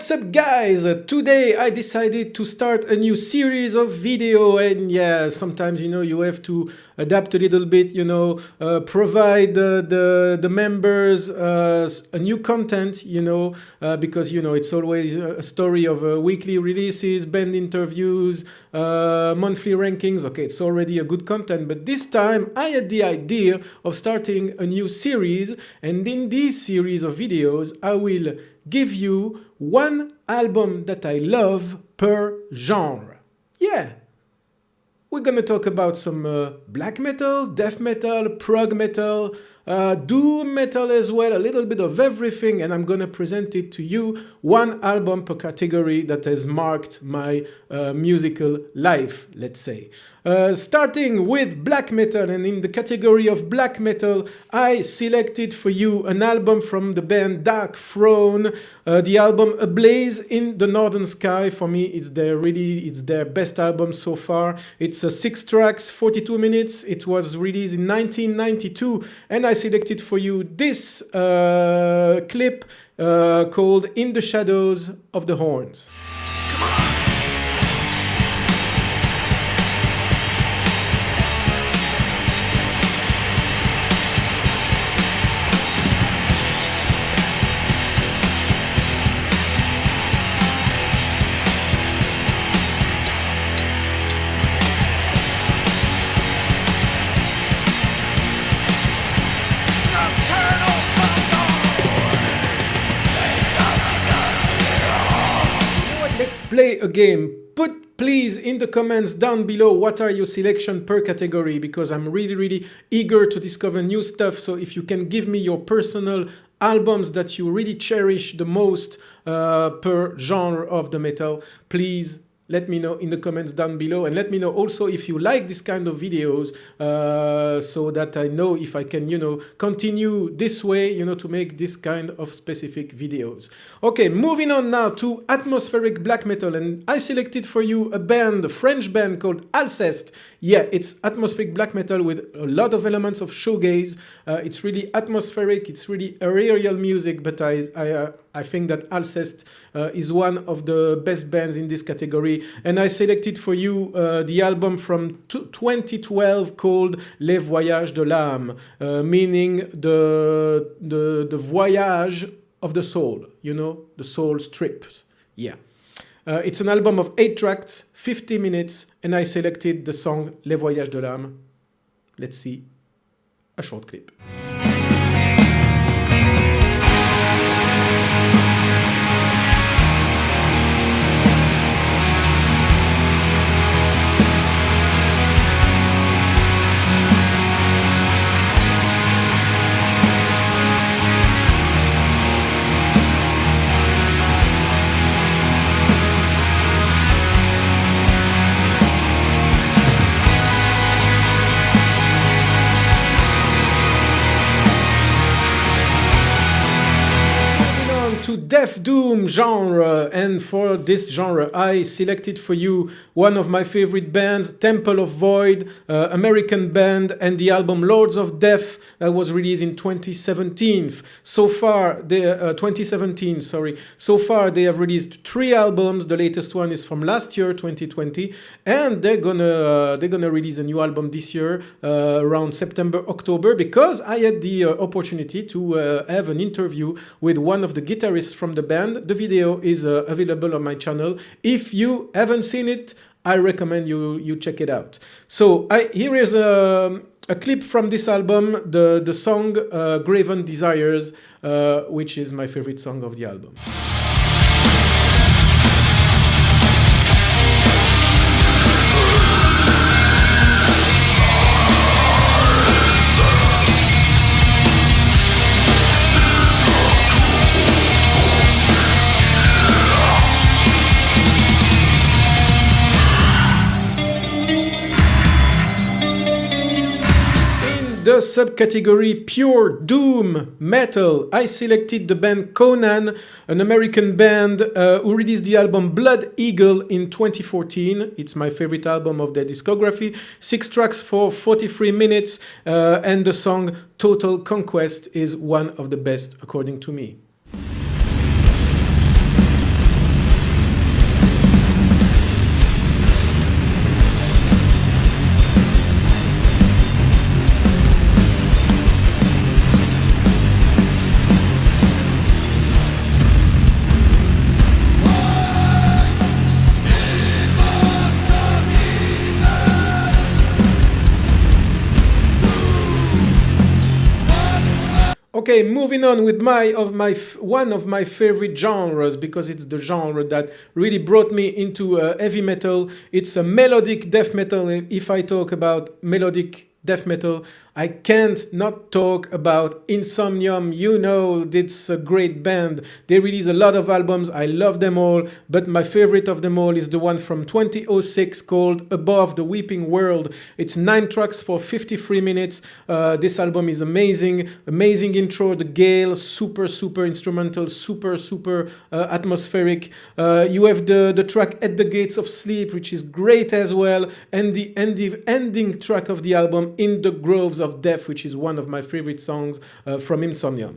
What's up, guys? Today I decided to start a new series of video, and yeah, sometimes you have to adapt a little bit, provide the members a new content, because it's always a story of weekly releases, band interviews, monthly rankings. Okay, it's already a good content, but this time I had the idea of starting a new series, and in this series of videos I will give you one album that I love per genre. Yeah, we're gonna talk about some black metal, death metal, prog metal, doom metal as well, a little bit of everything, and I'm gonna present it to you, one album per category that has marked my musical life, let's say. Starting with black metal, and in the category of black metal, I selected for you an album from the band Dark Throne, the album Ablaze in the Northern Sky. For me, it's their best album so far. It's 6 tracks, 42 minutes. It was released in 1992, and I selected for you this clip called In the Shadows of the Horns. Play a game. Put please in the comments down below what are your selection per category, because I'm really eager to discover new stuff. So if you can give me your personal albums that you really cherish the most per genre of the metal, please let me know in the comments down below, and let me know also if you like this kind of videos, so that I know if I can, continue this way, to make this kind of specific videos. Okay, moving on now to atmospheric black metal, and I selected for you a French band called Alceste. Yeah, it's atmospheric black metal with a lot of elements of shoegaze. It's really atmospheric, it's really aerial music, but I think that Alceste is one of the best bands in this category, and I selected for you the album from 2012 called Les Voyages de l'âme, meaning the voyage of the soul, the soul's trip. Yeah. It's an album of 8 tracks, 50 minutes, and I selected the song Les Voyages de l'âme. Let's see a short clip. Death Doom genre, and for this genre I selected for you one of my favorite bands, Temple of Void, American band, and the album Lords of Death that was released in 2017. So far they have released 3 albums. The latest one is from last year, 2020, and they're gonna release a new album this year around September, October, because I had the opportunity to have an interview with one of the guitarists from the band. The video is available on my channel. If you haven't seen it, I recommend you check it out. So here is a clip from this album, the song Graven Desires, which is my favorite song of the album. The subcategory Pure Doom Metal, I selected the band Conan, an American band who released the album Blood Eagle in 2014. It's my favorite album of their discography. 6 tracks for 43 minutes, and the song Total Conquest is one of the best according to me. Okay, moving on with one of my favorite genres, because it's the genre that really brought me into heavy metal. It's a melodic death metal. If I talk about melodic death metal, I can't not talk about Insomnium. You know, it's a great band. They release a lot of albums. I love them all, but my favorite of them all is the one from 2006 called Above the Weeping World. It's 9 tracks for 53 minutes. This album is amazing. Amazing intro, the gale, super instrumental, super atmospheric. You have the track At the Gates of Sleep, which is great as well, and the ending track of the album, In the Groves of Death, which is one of my favorite songs from Insomnium.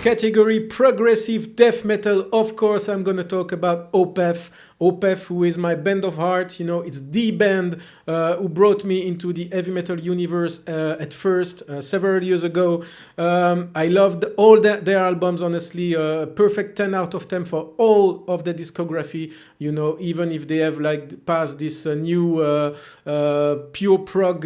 Category progressive death metal. Of course, I'm gonna talk about Opeth. Opeth, who is my band of heart. You know, it's the band who brought me into the heavy metal universe at first, several years ago. I loved all their albums, honestly. Perfect 10 out of 10 for all of the discography. You know, even if they have like passed this new pure prog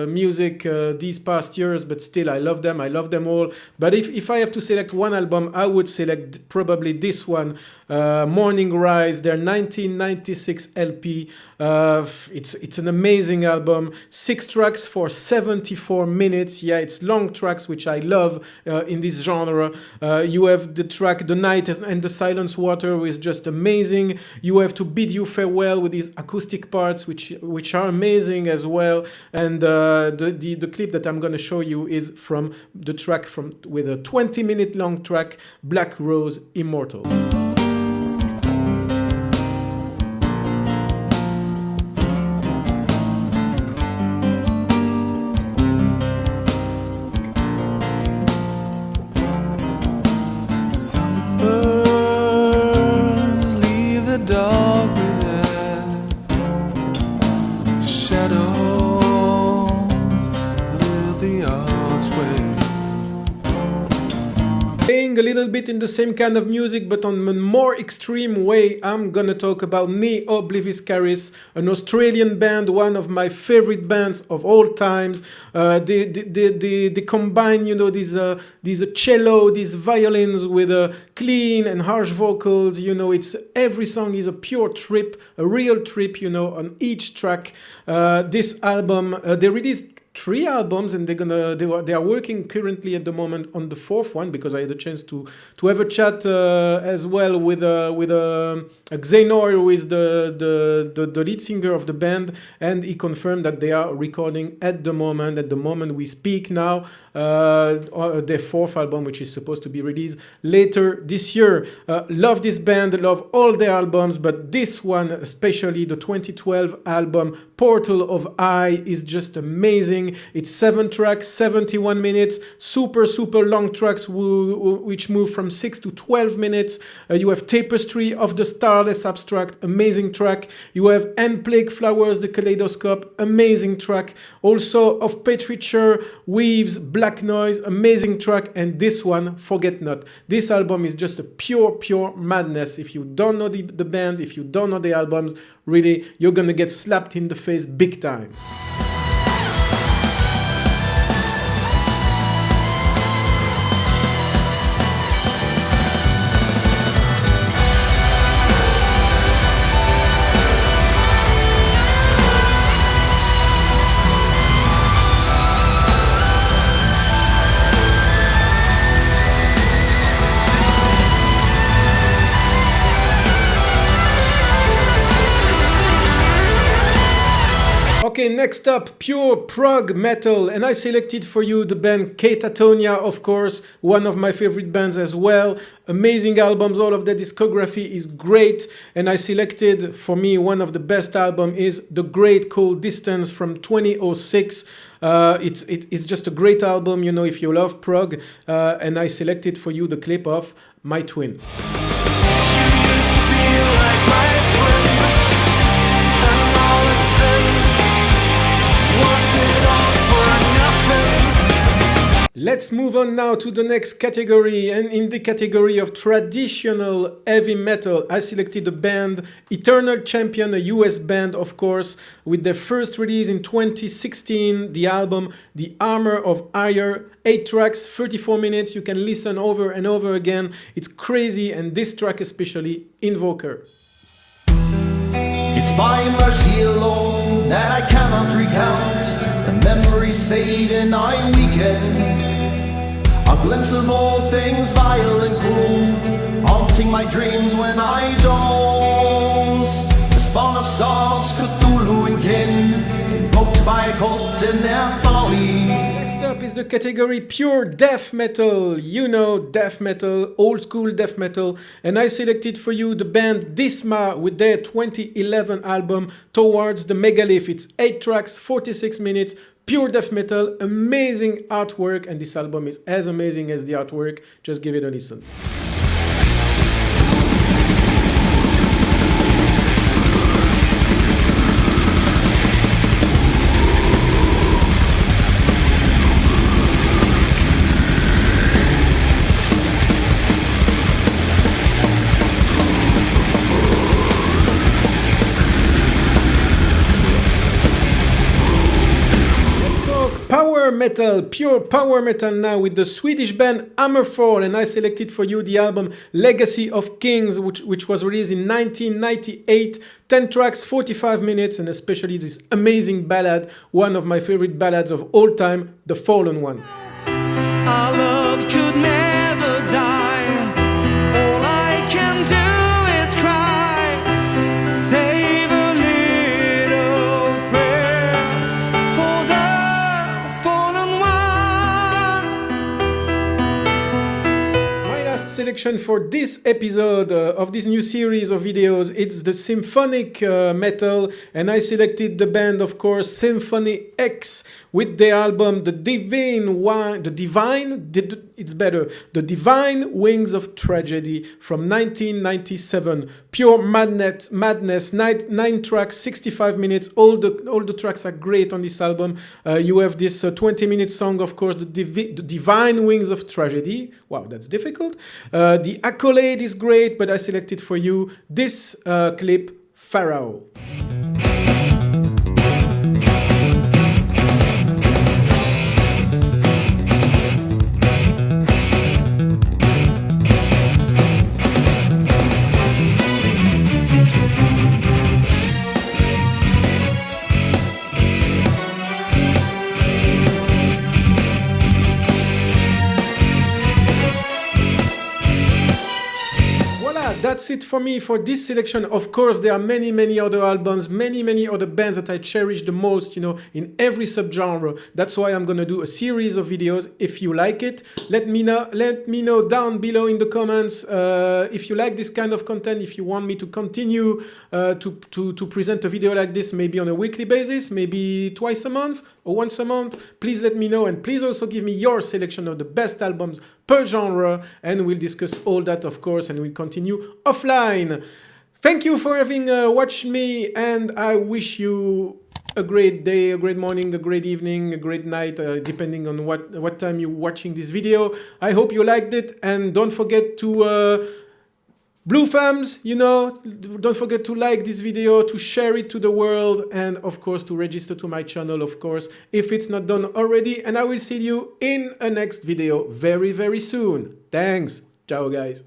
music these past years, but still I love them. I love them all. But if I have to select one album, I would select probably this one, Morning Rise, their 1996 LP. It's an amazing album. 6 tracks for 74 minutes. Yeah, it's long tracks, which I love in this genre. You have the track The Night and the Silence Water, which is just amazing. You have To Bid You Farewell with these acoustic parts, which are amazing as well. And the clip that I'm going to show you is from the track with a 20-minute long track, Black Rose Immortal. A little bit in the same kind of music, but on a more extreme way, I'm gonna talk about Ne Oblivis Caris, an Australian band, one of my favorite bands of all times. They combine, you know, these cello, these violins with clean and harsh vocals. You know, every song is a pure trip, a real trip. You know, on each track. This album, they released 3 albums, and they are working currently at the moment on the 4th one, because I had a chance to have a chat as well with Xenor, who is the lead singer of the band, and he confirmed that they are recording at the moment we speak now, their 4th album, which is supposed to be released later this year. Love this band, love all their albums, but this one, especially the 2012 album Portal of Eye, is just amazing. It's 7 tracks, 71 minutes, super long tracks which move from 6 to 12 minutes. You have Tapestry of the Starless Abstract, amazing track. You have End Plague Flowers, the Kaleidoscope, amazing track. Also of Petriture, Weaves, Black Noise, amazing track. And this one, Forget Not. This album is just a pure madness. If you don't know the band, if you don't know the albums, really, you're gonna get slapped in the face big time. Okay, next up, pure prog metal, and I selected for you the band Catatonia, of course, one of my favorite bands as well. Amazing albums, all of their discography is great, and I selected, for me, one of the best albums is The Great Cold Distance from 2006. It's just a great album, you know, if you love prog, and I selected for you the clip of My Twin. Let's move on now to the next category, and in the category of traditional heavy metal, I selected the band Eternal Champion, a US band, of course, with their first release in 2016, the album The Armor of Hire, 8 tracks, 34 minutes, you can listen over and over again, it's crazy, and this track especially, Invoker. It's by mercy alone that I cannot recount. The memories fade and I weaken. A glimpse of all things vile and cruel, haunting my dreams when I doze. The spawn of stars, Cthulhu and kin, invoked by a cult in their folly. Next up is the category pure death metal. You know, death metal, old school death metal. And I selected for you the band Disma with their 2011 album Towards the Megalith. It's 8 tracks, 46 minutes. Pure death metal, amazing artwork, and this album is as amazing as the artwork. Just give it a listen. Metal, pure power metal now with the Swedish band Hammerfall, and I selected for you the album Legacy of Kings, which was released in 1998, 10 tracks, 45 minutes, and especially this amazing ballad, one of my favorite ballads of all time, The Fallen One. Our love could never die. All I can do is cry. Save a little prayer for the fallen one. My last selection for this episode of this new series of videos, it's the symphonic metal, and I selected the band, of course, Symphony X, with their album The Divine Wings of Tragedy from 1997. Pure madness, 9 tracks, 65 minutes. All the tracks are great on this album. You have this 20-minute song, of course, the Divine Wings of Tragedy. Wow, that's difficult. The Accolade is great, but I selected for you this clip, Pharaoh. That's it for me for this selection. Of course, there are many other albums, many other bands that I cherish the most, you know, in every subgenre. That's why I'm gonna do a series of videos. If you like it, let me know down below in the comments if you like this kind of content, if you want me to continue to present a video like this, maybe on a weekly basis, maybe twice a month or once a month. Please let me know, and please also give me your selection of the best albums per genre, and we'll discuss all that, of course, and we'll continue offline. Thank you for having watched me, and I wish you a great day, a great morning, a great evening, a great night, depending on what time you're watching this video. I hope you liked it, and don't forget to blue thumbs, you know, don't forget to like this video, to share it to the world, and of course to register to my channel, of course, if it's not done already. And I will see you in a next video very soon. Thanks. Ciao, guys.